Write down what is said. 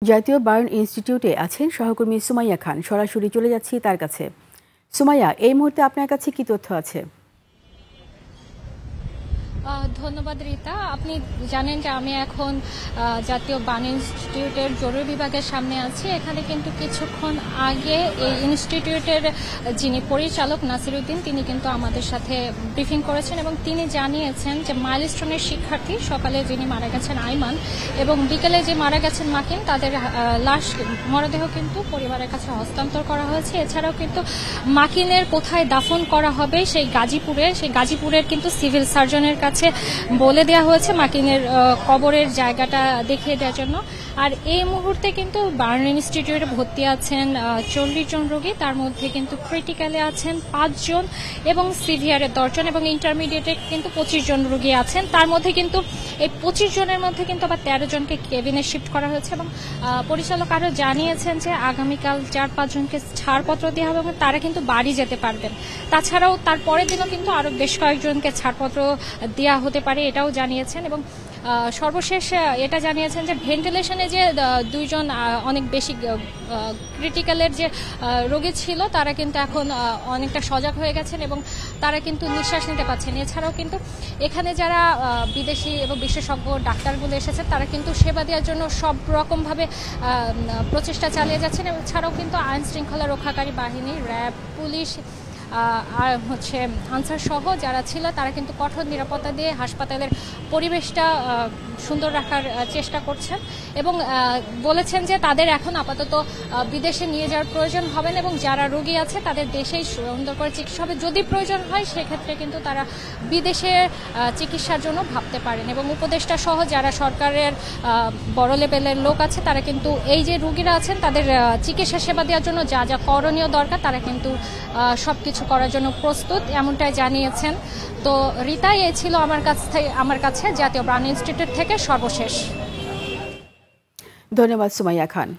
জাতীয় বার্ন ইনস্টিটিউটে আছেন সহকর্মী সুমাইয়া খান। সরাসরি চলে যাচ্ছি তার কাছে। সুমাইয়া, এই মুহূর্তে আপনার কাছে কি তথ্য আছে? ধন্যবাদ রিতা। আপনি জানেন যে আমি এখন জাতীয় বার্ন ইনস্টিটিউটের জরুরি বিভাগের সামনে আছি। এখানে কিন্তু কিছুক্ষণ আগে এই ইনস্টিটিউটের যিনি পরিচালক নাসিরউদ্দিন, তিনি কিন্তু আমাদের সাথে ব্রিফিং করেছেন এবং তিনি জানিয়েছেন যে মাইলস্টোনের শিক্ষার্থী সকালে যিনি মারা গেছেন আইমান এবং বিকেলে যে মারা গেছেন মাকিন, তাদের লাশ মরদেহ কিন্তু পরিবারের কাছে হস্তান্তর করা হয়েছে। এছাড়াও কিন্তু মাকিনের কোথায় দাফন করা হবে সেই গাজীপুরের কিন্তু সিভিল সার্জনের কাছে বলে দেওয়া হয়েছে মাকিনের কবরের জায়গাটা দেখিয়ে দেওয়ার জন্য। আর এই মুহূর্তে কিন্তু বার্ন ইনস্টিটিউটে ভর্তি আছেন 40 জন রোগী, তার মধ্যে কিন্তু ক্রিটিক্যালে আছেন 5 জন এবং সিভিয়ারে 10 জন এবং ইন্টারমিডিয়েটে কিন্তু 25 জন রোগী আছেন। তার মধ্যে কিন্তু এই 25 জনের মধ্যে কিন্তু আবার 13 জনকে কেবিনে শিফট করা হয়েছে এবং পরিচালক আরও জানিয়েছেন যে আগামীকাল 4-5 জনকে ছাড়পত্র দেওয়া হবে এবং তারা কিন্তু বাড়ি যেতে পারবেন। তাছাড়াও তার পরের দিনও কিন্তু আরও বেশ কয়েকজনকে ছাড়পত্র দেওয়া হতে পারে, এটাও জানিয়েছেন। এবং সর্বশেষ এটা জানিয়েছেন যে ভেন্টিলেশনে যে 2 জন অনেক বেশি ক্রিটিক্যালের যে রোগী ছিল, তারা কিন্তু এখন অনেকটা সজাগ হয়ে গেছেন এবং তারা কিন্তু নিঃশ্বাস নিতে পারছেন। এছাড়াও কিন্তু এখানে যারা বিদেশি এবং বিশেষজ্ঞ ডাক্তারগুলো এসেছে, তারা কিন্তু সেবা দেওয়ার জন্য সব রকমভাবে প্রচেষ্টা চালিয়ে যাচ্ছেন। এছাড়াও কিন্তু আইন শৃঙ্খলা রক্ষাকারী বাহিনী, র্যাব, পুলিশ আর আনসার সহ যারা ছিল, তারা কিন্তু কঠোর নিরাপত্তা দিয়ে হাসপাতালের পরিবেশটা সুন্দর রাখার চেষ্টা করছেন এবং বলেছেন যে তাদের এখন আপাতত বিদেশে নিয়ে যাওয়ার প্রয়োজন হবে না এবং যারা রোগী আছে তাদের দেশেই সুন্দর করে চিকিৎসা হবে। যদি প্রয়োজন হয় সেক্ষেত্রে কিন্তু তারা বিদেশে চিকিৎসার জন্য ভাবতে পারেন। এবং উপদেষ্টা সহ যারা সরকারের বড় লেভেলের লোক আছে, তারা কিন্তু এই যে রোগীরা আছেন তাদের চিকিৎসা সেবা দেওয়ার জন্য যা যা করণীয় দরকার, তারা কিন্তু সবকিছু করার জন্য প্রস্তুত, এমনটাই জানিয়েছেন। তো রিতাই এই ছিল আমার কাছে জাতীয় বার্ন ইনস্টিটিউট থেকে সর্বশেষ। ধন্যবাদ সুমাইয়া খান।